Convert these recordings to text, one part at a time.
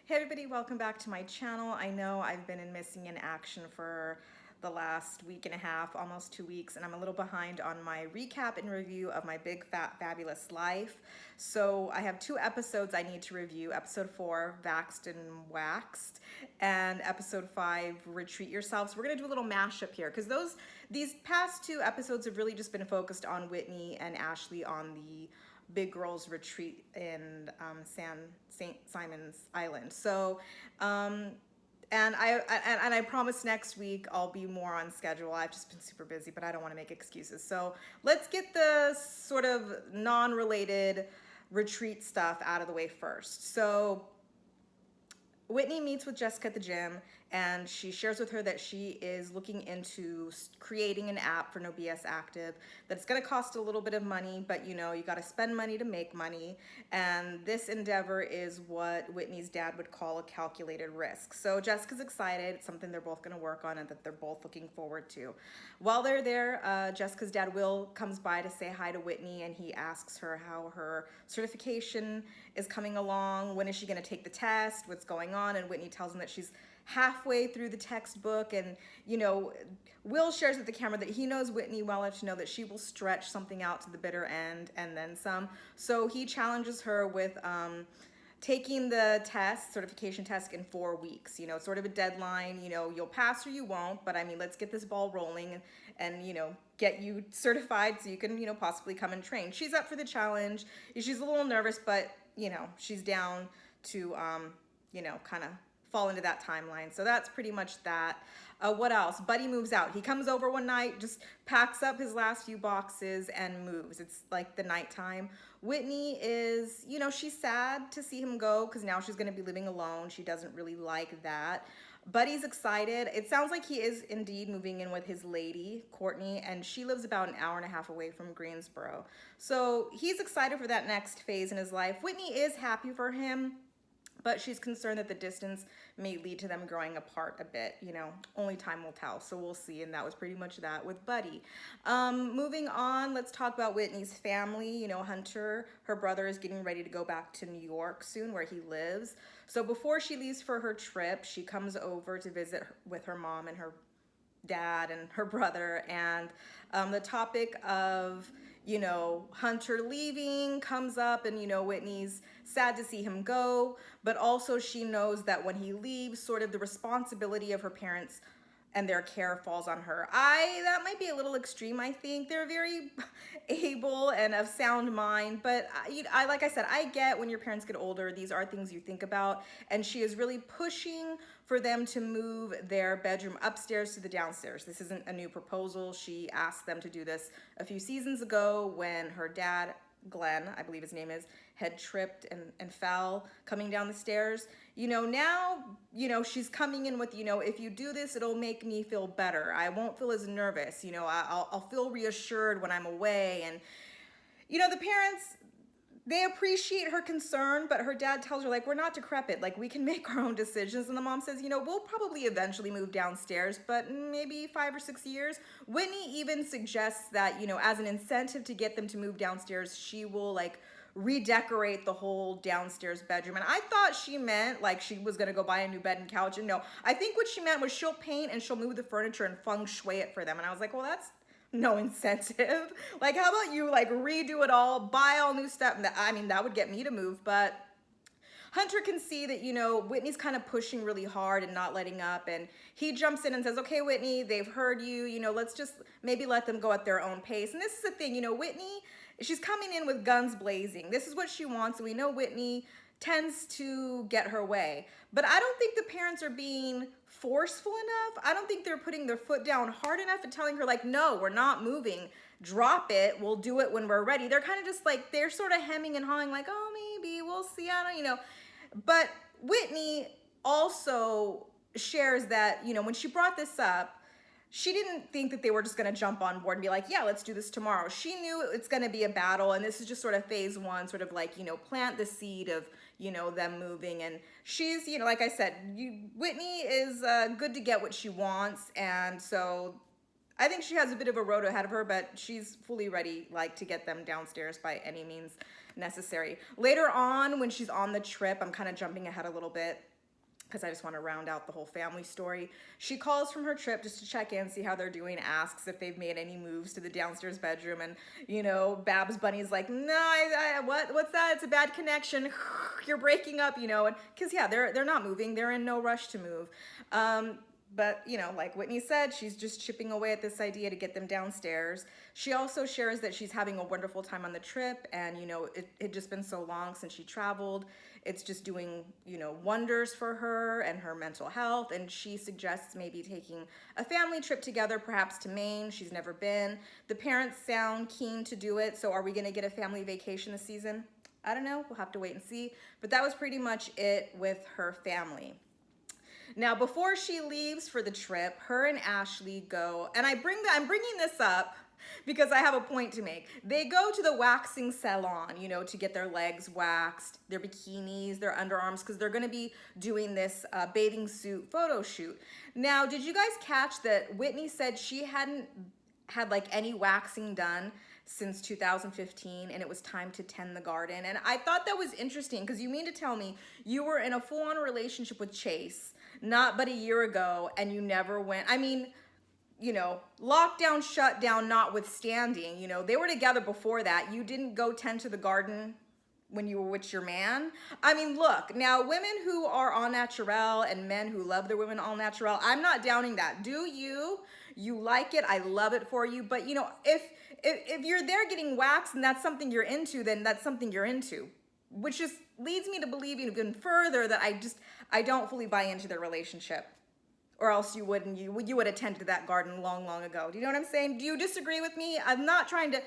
Hey everybody, welcome back to my channel. I know I've been missing in action for the last week and a half, almost 2 weeks, and I'm a little behind on my recap and review of my Big Fat Fabulous Life. So I have 2 episodes I need to review. Episode 4, Vaxed and Waxed, and episode 5, Retreat Yourself. So we're gonna do a little mashup here because these past 2 episodes have really just been focused on Whitney and Ashley on the big girls retreat in St. Simon's Island. So, and I promise next week I'll be more on schedule. I've just been super busy, but I don't want to make excuses. So let's get the sort of non-related retreat stuff out of the way first. So Whitney meets with Jessica at the gym, and she shares with her that she is looking into creating an app for No BS Active, that it's going to cost a little bit of money, but you got to spend money to make money. And this endeavor is what Whitney's dad would call a calculated risk. So Jessica's excited. It's something they're both going to work on and that they're both looking forward to. While they're there, Jessica's dad, Will, comes by to say hi to Whitney, and he asks her how her certification is coming along. When is she going to take the test? What's going on? And Whitney tells him that she's halfway through the textbook, and Will shares with the camera that he knows Whitney well enough to know that she will stretch something out to the bitter end and then some. So he challenges her with taking the certification test in 4 weeks. It's sort of a deadline. You'll pass or you won't, but I mean, let's get this ball rolling and get you certified so you can possibly come and train. She's up for the challenge. She's a little nervous, but she's down to kind of fall into that timeline. So that's pretty much that. What else? Buddy moves out. He comes over one night, just packs up his last few boxes and moves. It's like the nighttime. Whitney is, she's sad to see him go because now she's going to be living alone. She doesn't really like that. Buddy's excited. It sounds like he is indeed moving in with his lady, Courtney, and she lives about an hour and a half away from Greensboro. So he's excited for that next phase in his life. Whitney is happy for him, but she's concerned that the distance may lead to them growing apart a bit. Only time will tell. So we'll see. And that was pretty much that with Buddy. Moving on, let's talk about Whitney's family. Hunter, her brother, is getting ready to go back to New York soon, where he lives. So before she leaves for her trip, she comes over to visit with her mom and her dad and her brother. And the topic of Hunter leaving comes up, and Whitney's sad to see him go, but also she knows that when he leaves, sort of the responsibility of her parents and their care falls on her. That might be a little extreme, I think. They're very able and of sound mind, but I like I said, I get when your parents get older, these are things you think about, and she is really pushing for them to move their bedroom upstairs to the downstairs. This isn't a new proposal. She asked them to do this a few seasons ago when her dad, Glenn, I believe his name is, had tripped and fell coming down the stairs. Now, she's coming in with, if you do this, it'll make me feel better. I won't feel as nervous. I'll feel reassured when I'm away. And, the parents, they appreciate her concern, but her dad tells her, like, we're not decrepit. Like, we can make our own decisions. And the mom says, we'll probably eventually move downstairs, but maybe 5 or 6 years. Whitney even suggests that, as an incentive to get them to move downstairs, she will, like, redecorate the whole downstairs bedroom. And I thought she meant like she was gonna go buy a new bed and couch. And no, I think what she meant was she'll paint and she'll move the furniture and feng shui it for them. And I was like, well, that's no incentive. Like, how about you like redo it all, buy all new stuff? I mean, that would get me to move. But Hunter can see that, Whitney's kind of pushing really hard and not letting up. And he jumps in and says, okay, Whitney, they've heard you, let's just maybe let them go at their own pace. And this is the thing, Whitney, she's coming in with guns blazing. This is what she wants. And we know Whitney tends to get her way. But I don't think the parents are being forceful enough. I don't think they're putting their foot down hard enough and telling her, like, no, we're not moving. Drop it. We'll do it when we're ready. They're kind of just like, they're sort of hemming and hawing, like, oh, maybe we'll see. I don't. But Whitney also shares that, when she brought this up, she didn't think that they were just going to jump on board and be like, yeah, let's do this tomorrow. She knew it's going to be a battle, and this is just sort of phase 1, sort of like, plant the seed of, them moving. And she's, like I said, Whitney is good to get what she wants, and so I think she has a bit of a road ahead of her, but she's fully ready, like, to get them downstairs by any means necessary. Later on, when she's on the trip, I'm kind of jumping ahead a little bit. because I just want to round out the whole family story. She calls from her trip just to check in, see how they're doing, asks if they've made any moves to the downstairs bedroom, and Babs Bunny's like, no, what's that? It's a bad connection. You're breaking up, and because yeah, they're not moving. They're in no rush to move. But, like Whitney said, she's just chipping away at this idea to get them downstairs. She also shares that she's having a wonderful time on the trip, and, it had just been so long since she traveled. It's just doing, wonders for her and her mental health, and she suggests maybe taking a family trip together, perhaps to Maine. She's never been. The parents sound keen to do it, so are we going to get a family vacation this season? I don't know. We'll have to wait and see. But that was pretty much it with her family. Now, before she leaves for the trip, her and Ashley go, and I'm bringing this up because I have a point to make. They go to the waxing salon, to get their legs waxed, their bikinis, their underarms, because they're going to be doing this bathing suit photo shoot. Now, did you guys catch that Whitney said she hadn't had like any waxing done since 2015, and it was time to tend the garden? And I thought that was interesting, because you mean to tell me you were in a full-on relationship with Chase not but a year ago, and you never went? I mean, lockdown, shutdown notwithstanding, they were together before that. You didn't go tend to the garden when you were with your man? I mean, look, now women who are all natural and men who love their women all natural, I'm not downing that. Do you? You like it, I love it for you. But if you're there getting waxed and that's something you're into, then that's something you're into. Which just leads me to believe even further that I don't fully buy into their relationship. Or else you would have tended that garden long ago. Do you know what I'm saying? Do you disagree with me? I'm not trying to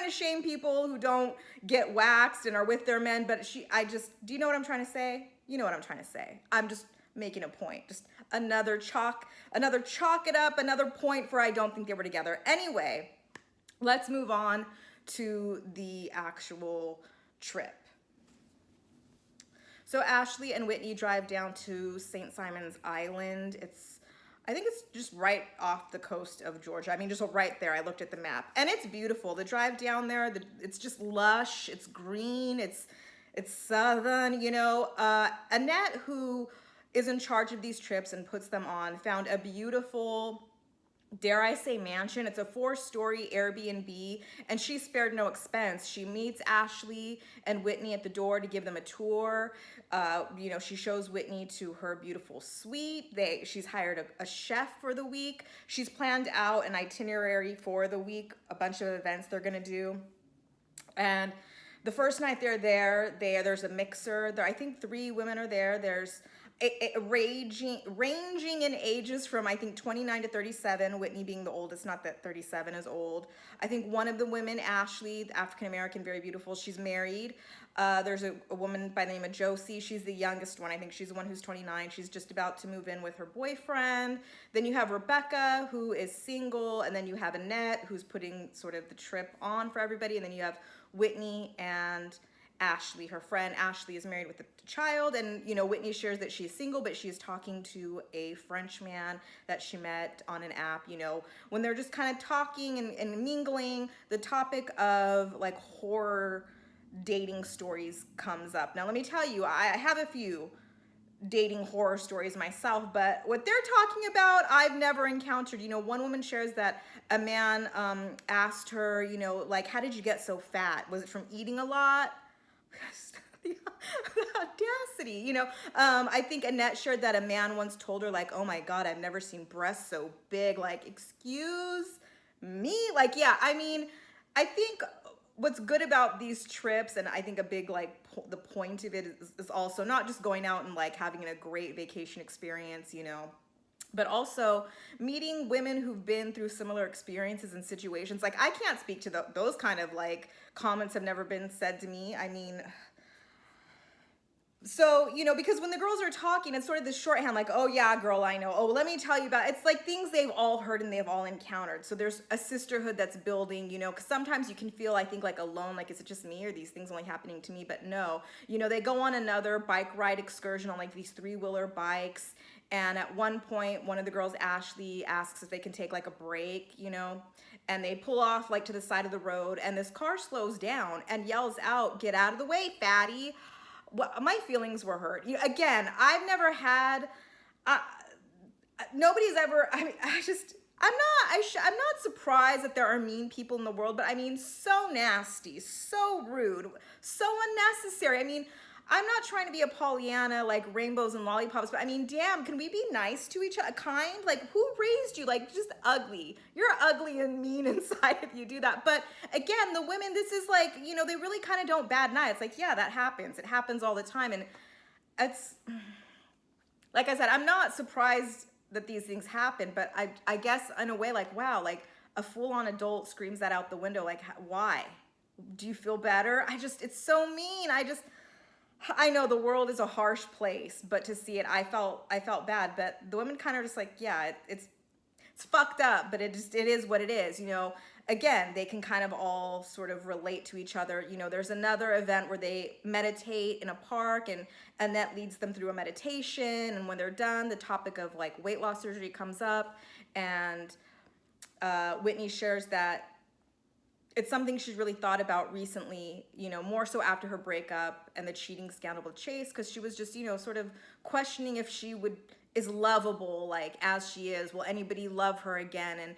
shame people who don't get waxed and are with their men, but do you know what I'm trying to say? You know what I'm trying to say. I'm just making a point. Just another chalk it up, another point for I don't think they were together. Anyway, let's move on to the actual trip. So Ashley and Whitney drive down to St. Simon's Island. I think it's just right off the coast of Georgia. I mean, just right there. I looked at the map, and it's beautiful. The drive down there, it's just lush. It's green. It's southern. Annette, who is in charge of these trips and puts them on, found a beautiful, dare I say, mansion. It's a 4-story Airbnb, and she spared no expense. She meets Ashley and Whitney at the door to give them a tour. She shows Whitney to her beautiful suite. She's hired a chef for the week. She's planned out an itinerary for the week, a bunch of events they're gonna do. And the first night they're there's a mixer. I think 3 women are there. There's ranging in ages from I think 29 to 37, Whitney being the oldest, not that 37 is old. I think one of the women, Ashley, the African-American, very beautiful, she's married. There's a woman by the name of Josie. She's the youngest one. I think she's the one who's 29. She's just about to move in with her boyfriend. Then you have Rebecca, who is single, and then you have Annette, who's putting sort of the trip on for everybody, and then you have Whitney and Ashley, her friend. Ashley is married with a child, and Whitney shares that she's single, but she's talking to a Frenchman that she met on an app. When they're just kind of talking and mingling, the topic of like horror dating stories comes up. Now let me tell you, I have a few dating horror stories myself, but what they're talking about I've never encountered. One woman shares that a man asked her, like, how did you get so fat? Was it from eating a lot? The audacity, I think Annette shared that a man once told her, like, oh my God, I've never seen breasts so big. Like, excuse me? Like, yeah, I mean, I think what's good about these trips, and I think a big, like, the point of it is also not just going out and, like, having a great vacation experience, but also meeting women who've been through similar experiences and situations. Like, I can't speak to those kind of, like, comments have never been said to me. I mean, so, because when the girls are talking, it's sort of this shorthand, like, oh yeah, girl, I know. Oh, let me tell you about, it's like things they've all heard and they've all encountered. So there's a sisterhood that's building, because sometimes you can feel, I think, like alone, like, is it just me or these things only happening to me? But no, they go on another bike ride excursion on like these 3-wheeler bikes. And at one point, one of the girls, Ashley, asks if they can take like a break, and they pull off like to the side of the road, and this car slows down and yells out, get out of the way, fatty. well, my feelings were hurt. Again, I've never had, uh, nobody's ever, I mean, I'm not surprised that there are mean people in the world, but I mean, so nasty, so rude, so unnecessary. I mean, I'm not trying to be a Pollyanna, like rainbows and lollipops, but I mean, damn, can we be nice to each other, kind? Like, who raised you? Like, just ugly. You're ugly and mean inside if you do that. But again, the women, this is like, they really kind of don't bad night. It's like, yeah, that happens. It happens all the time. And it's, like I said, I'm not surprised that these things happen, but I guess in a way, like, wow, like a full-on adult screams that out the window. Like, why? Do you feel better? It's so mean. I know the world is a harsh place, but to see it, I felt bad. But the women kind of just like, yeah, it's fucked up, but it is what it is. Again, they can kind of all sort of relate to each other. There's another event where they meditate in a park, and that leads them through a meditation. And when they're done, the topic of like weight loss surgery comes up, and Whitney shares that it's something she's really thought about recently, more so after her breakup and the cheating scandal with Chase, because she was just, sort of questioning if she is lovable, like as she is. Will anybody love her again?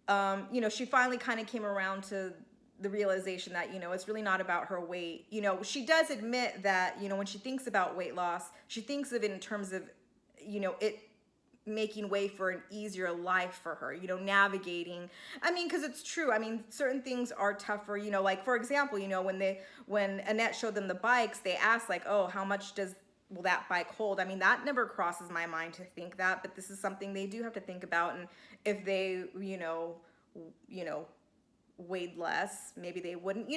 And she finally kind of came around to the realization that, it's really not about her weight. She does admit that, when she thinks about weight loss, she thinks of it in terms of, it making way for an easier life for her, navigating. I mean, because it's true. I mean, certain things are tougher, like, for example, when Annette showed them the bikes, they asked like, oh, how much will that bike hold? I mean, that never crosses my mind to think that, but this is something they do have to think about. And if they, weighed less, maybe they wouldn't,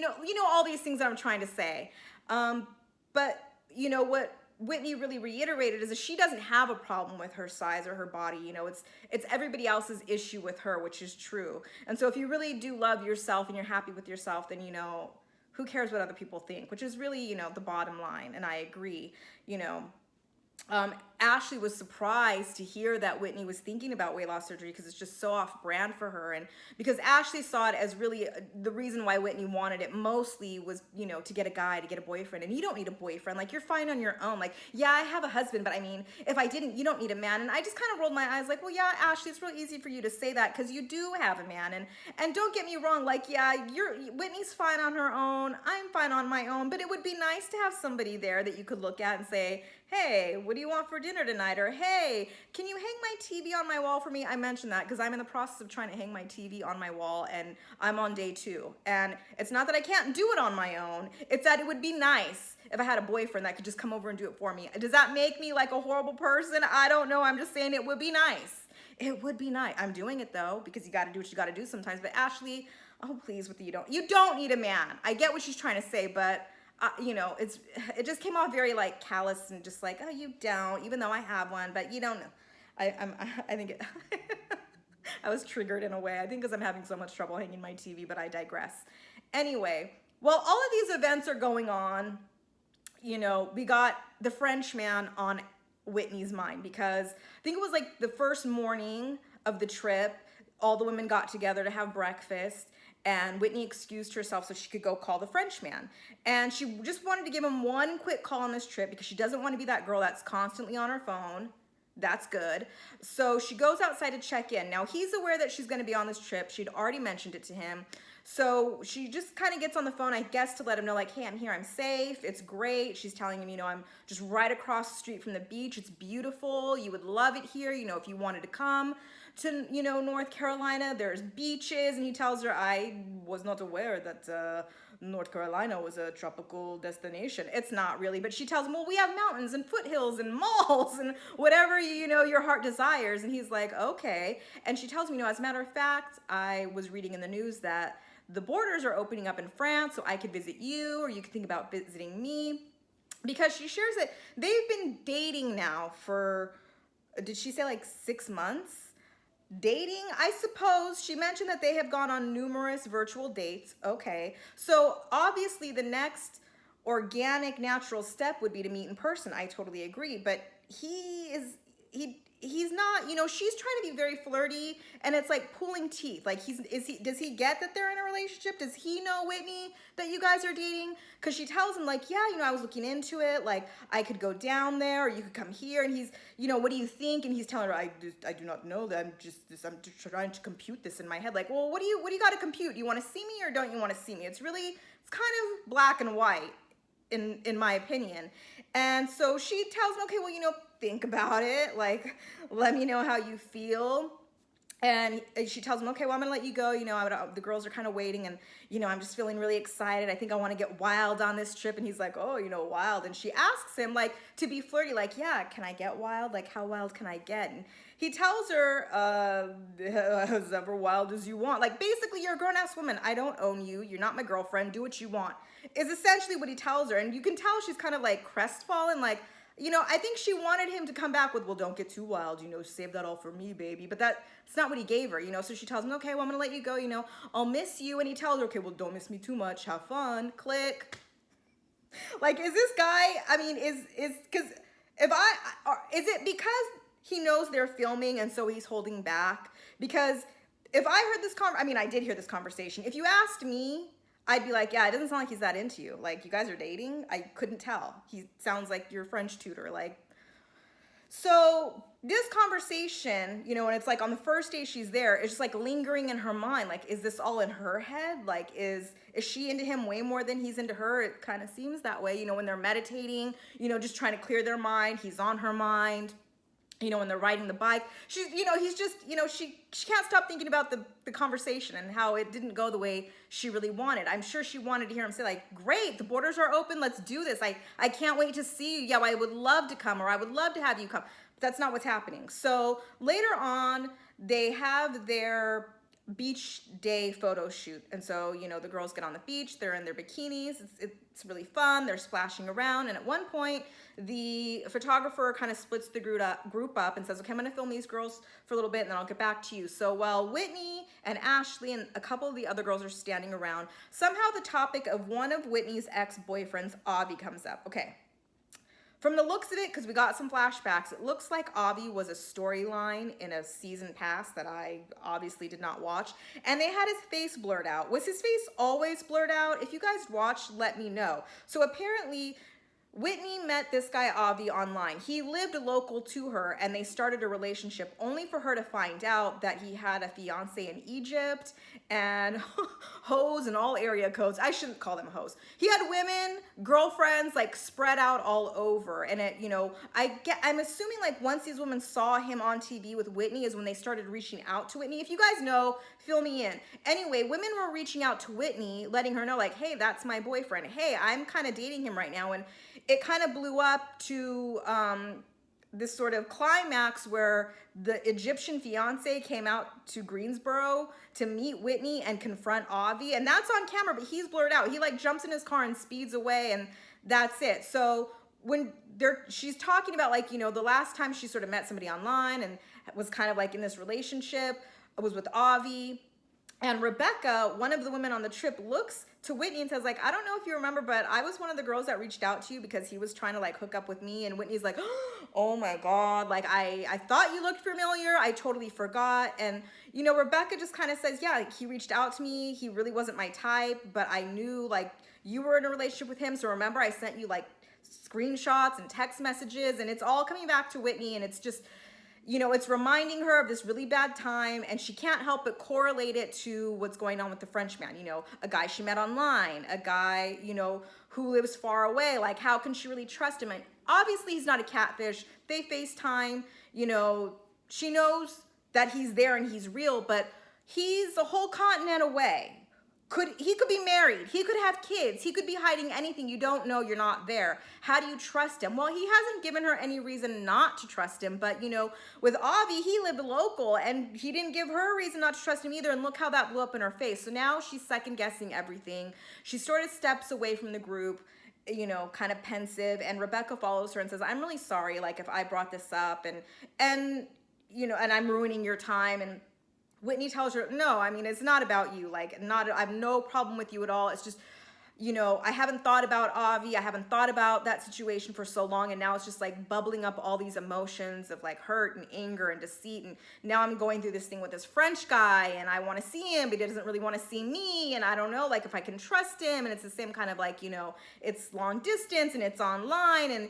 all these things that I'm trying to say. But what Whitney really reiterated is that she doesn't have a problem with her size or her body. It's everybody else's issue with her, which is true. And so if you really do love yourself and you're happy with yourself, then, who cares what other people think, which is really, the bottom line. And I agree. Ashley was surprised to hear that Whitney was thinking about weight loss surgery, because it's just so off brand for her. And because Ashley saw it as really the reason why Whitney wanted it mostly was, to get a guy, to get a boyfriend. And you don't need a boyfriend. Like, you're fine on your own. Like, yeah, I have a husband, but I mean, if I didn't, you don't need a man. And I just kind of rolled my eyes like, well, yeah, Ashley, it's real easy for you to say that because you do have a man. And don't get me wrong. Like, yeah, Whitney's fine on her own. I'm fine on my own. But it would be nice to have somebody there that you could look at and say, hey, what do you want for dinner tonight? Or, hey, can you hang my TV on my wall for me? I mentioned that because I'm in the process of trying to hang my TV on my wall, and I'm on day 2. And it's not that I can't do it on my own. It's that it would be nice if I had a boyfriend that could just come over and do it for me. Does that make me like a horrible person? I don't know. I'm just saying it would be nice. It would be nice. I'm doing it though, because you got to do what you got to do sometimes. But Ashley, oh, please, you don't need a man. I get what she's trying to say, but it just came off very like callous and just like, oh, you don't, even though I have one, but you don't know. I think I was triggered in a way. I think because I'm having so much trouble hanging my TV, but I digress. Anyway, while all of these events are going on, we got the Frenchman on Whitney's mind, because I think it was like the first morning of the trip, all the women got together to have breakfast, and Whitney excused herself so she could go call the Frenchman. And she just wanted to give him one quick call on this trip because she doesn't want to be that girl that's constantly on her phone. That's good. So she goes outside to check in. Now, he's aware that she's going to be on this trip. She'd already mentioned it to him. So she just kind of gets on the phone, I guess, to let him know, like, hey, I'm here, I'm safe, it's great. She's telling him, I'm just right across the street from the beach. It's beautiful. You would love it here, if you wanted to come to, North Carolina, there's beaches. And he tells her, I was not aware that North Carolina was a tropical destination. It's not really, but she tells him, well, we have mountains and foothills and malls and whatever, your heart desires. And he's like, okay. And she tells him, as a matter of fact, I was reading in the news that the borders are opening up in France, so I could visit you, or you could think about visiting me. Because she shares that they've been dating now for, did she say like 6 months? Dating, I suppose. She mentioned that they have gone on numerous virtual dates. Okay, so obviously the next organic, natural step would be to meet in person. I totally agree, but he he's not, you know, she's trying to be very flirty, and it's like pulling teeth. Like does he get that they're in a relationship? Does he know, Whitney, that you guys are dating? Because she tells him like, yeah, you know, I was looking into it, like I could go down there or you could come here, and he's, you know, what do you think? And he's telling her, I do not know, that I'm just trying to compute this in my head. Like, well, what do you got to compute? Do you want to see me or don't you want to see me? It's kind of black and white in my opinion. And so she tells him, okay, well, you know, think about it. Like, let me know how you feel. And she tells him, okay, well, I'm gonna let you go. You know, the girls are kind of waiting, and, you know, I'm just feeling really excited. I think I want to get wild on this trip. And he's like, oh, you know, wild. And she asks him, like, to be flirty, like, yeah, can I get wild? Like, how wild can I get? And he tells her, as ever wild as you want. Like, basically, you're a grown-ass woman. I don't own you. You're not my girlfriend. Do what you want, is essentially what he tells her. And you can tell she's kind of like crestfallen, like, you know, I think she wanted him to come back with, well, don't get too wild, you know, save that all for me, baby. But that's not what he gave her, you know. So she tells him, okay, well, I'm gonna let you go, you know, I'll miss you. And he tells her, okay, well, don't miss me too much, have fun, click. Like, is this guy, I mean, is it because he knows they're filming and so he's holding back? Because if I heard this I did hear this conversation. If you asked me, I'd be like, yeah, it doesn't sound like he's that into you. Like, you guys are dating? I couldn't tell. He sounds like your French tutor. Like, so this conversation, you know, and it's like on the first day she's there, it's just like lingering in her mind. Like, is this all in her head? Like, is she into him way more than he's into her? It kind of seems that way, you know, when they're meditating, you know, just trying to clear their mind. He's on her mind. You know, when they're riding the bike, she's, you know, he's just, you know, she can't stop thinking about the conversation and how it didn't go the way she really wanted. I'm sure she wanted to hear him say, like, great, the borders are open, let's do this. I can't wait to see you. Yeah, I would love to come, or I would love to have you come. But that's not what's happening. So later on, they have their beach day photo shoot. And so, you know, the girls get on the beach, they're in their bikinis, it's really fun, they're splashing around. And at one point, the photographer kind of splits the group up and says, okay, I'm gonna film these girls for a little bit and then I'll get back to you. So while Whitney and Ashley and a couple of the other girls are standing around, somehow the topic of one of Whitney's ex-boyfriends, Avi, comes up. Okay. From the looks of it, because we got some flashbacks, it looks like Avi was a storyline in a season past that I obviously did not watch. And they had his face blurred out. Was his face always blurred out? If you guys watched, let me know. So apparently, Whitney met this guy Avi online. He lived local to her and they started a relationship only for her to find out that he had a fiance in Egypt and hoes in all area codes. I shouldn't call them hoes. He had women, girlfriends, like spread out all over. And it, you know, I'm assuming like once these women saw him on TV with Whitney is when they started reaching out to Whitney. If you guys know, fill me in. Anyway, women were reaching out to Whitney, letting her know like, hey, that's my boyfriend. Hey, I'm kind of dating him right now. And it kind of blew up to this sort of climax where the Egyptian fiance came out to Greensboro to meet Whitney and confront Avi. And that's on camera, but he's blurred out. He like jumps in his car and speeds away and that's it. So when she's talking about like, you know, the last time she sort of met somebody online and was kind of like in this relationship, was with Avi. And Rebecca, one of the women on the trip, looks to Whitney and says like, I don't know if you remember, but I was one of the girls that reached out to you because he was trying to like hook up with me. And Whitney's like, oh my God, like I thought you looked familiar. I totally forgot. And, you know, Rebecca just kind of says, yeah, like, he reached out to me. He really wasn't my type, but I knew like you were in a relationship with him. So remember, I sent you like screenshots and text messages and it's all coming back to Whitney. And it's just, you know, it's reminding her of this really bad time and she can't help but correlate it to what's going on with the Frenchman, you know, a guy she met online, a guy, you know, who lives far away. Like, how can she really trust him? And obviously he's not a catfish. They FaceTime, you know, she knows that he's there and he's real, but he's a whole continent away. He could be married, he could have kids, he could be hiding anything. You don't know, you're not there. How do you trust him? Well, he hasn't given her any reason not to trust him, but you know, with Avi, he lived local and he didn't give her a reason not to trust him either, and look how that blew up in her face. So now she's second guessing everything. She sort of steps away from the group, you know, kind of pensive, and Rebecca follows her and says, I'm really sorry, like if I brought this up and you know, and I'm ruining your time. And Whitney tells her, no, I mean, it's not about you. Like, I have no problem with you at all. It's just, you know, I haven't thought about Avi. I haven't thought about that situation for so long. And now it's just like bubbling up all these emotions of like hurt and anger and deceit. And now I'm going through this thing with this French guy and I want to see him, but he doesn't really want to see me. And I don't know, like if I can trust him. And it's the same kind of like, you know, it's long distance and it's online. And,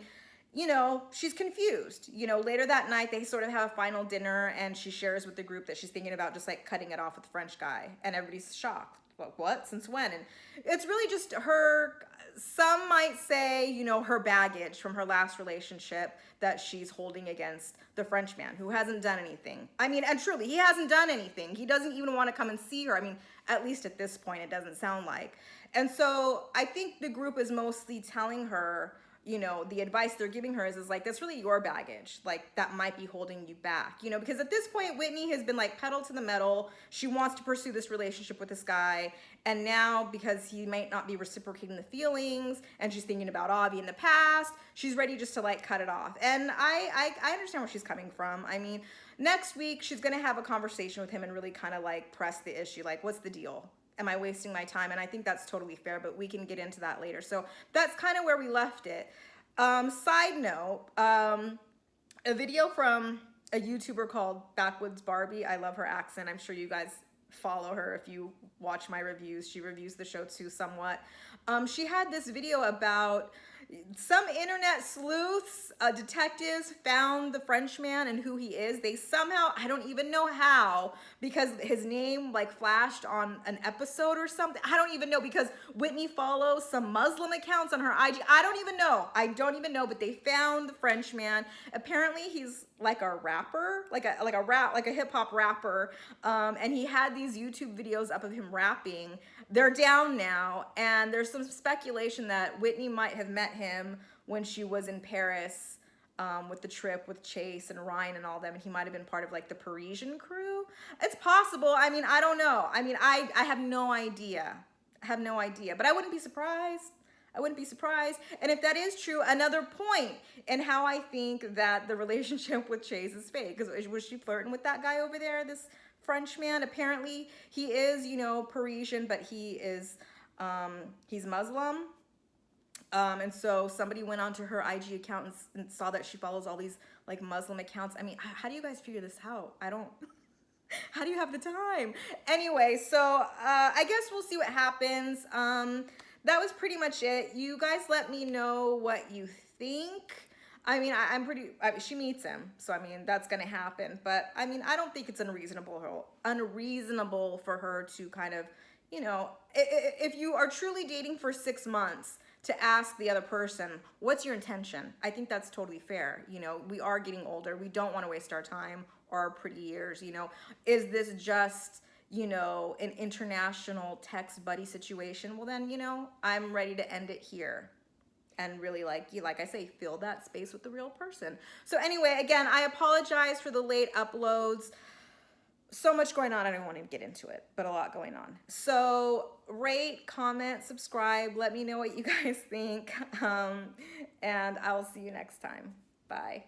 you know, she's confused. You know, later that night, they sort of have a final dinner and she shares with the group that she's thinking about just like cutting it off with the French guy. And everybody's shocked. What? Since when? And it's really just her, some might say, you know, her baggage from her last relationship that she's holding against the Frenchman who hasn't done anything. I mean, and truly, he hasn't done anything. He doesn't even want to come and see her. I mean, at least at this point, it doesn't sound like. And so I think the group is mostly telling her, you know, the advice they're giving her is like, that's really your baggage. Like that might be holding you back, you know, because at this point, Whitney has been like pedal to the metal. She wants to pursue this relationship with this guy. And now because he might not be reciprocating the feelings and she's thinking about Avi in the past, she's ready just to like cut it off. And I understand where she's coming from. I mean, next week she's going to have a conversation with him and really kind of like press the issue. Like, what's the deal? Am I wasting my time? And I think that's totally fair, but we can get into that later. So that's kind of where we left it. Side note, a video from a YouTuber called Backwoods Barbie. I love her accent. I'm sure you guys follow her if you watch my reviews. She reviews the show too somewhat. She had this video about some internet sleuths, detectives found the Frenchman and who he is. They somehow, I don't even know how, because his name like flashed on an episode or something. I don't even know, because Whitney follows some Muslim accounts on her IG. I don't even know, but they found the Frenchman. Apparently he's like a rapper, like a hip hop rapper. And he had these YouTube videos up of him rapping. They're down now, and there's some speculation that Whitney might have met him when she was in Paris with the trip with Chase and Ryan and all them, and he might have been part of like the Parisian crew. It's possible. I mean, I don't know. I mean, I have no idea. But I wouldn't be surprised. And if that is true, another point in how I think that the relationship with Chase is fake. Because was she flirting with that guy over there, this Frenchman? Apparently he is, you know, Parisian, but he is, he's Muslim. And so somebody went onto her IG account and saw that she follows all these like Muslim accounts. I mean, how do you guys figure this out? How do you have the time? Anyway, so I guess we'll see what happens. That was pretty much it. You guys let me know what you think. I mean, she meets him, so I mean, that's gonna happen. But I mean, I don't think it's unreasonable for her to kind of, you know, if you are truly dating for 6 months, to ask the other person, what's your intention? I think that's totally fair. You know, we are getting older. We don't want to waste our time or our pretty years. You know, is this just, you know, an international text buddy situation? Well then, you know, I'm ready to end it here and really like I say, fill that space with the real person. So anyway, again, I apologize for the late uploads. So much going on, I don't want to get into it, but a lot going on. So rate, comment, subscribe, let me know what you guys think, and I'll see you next time. Bye.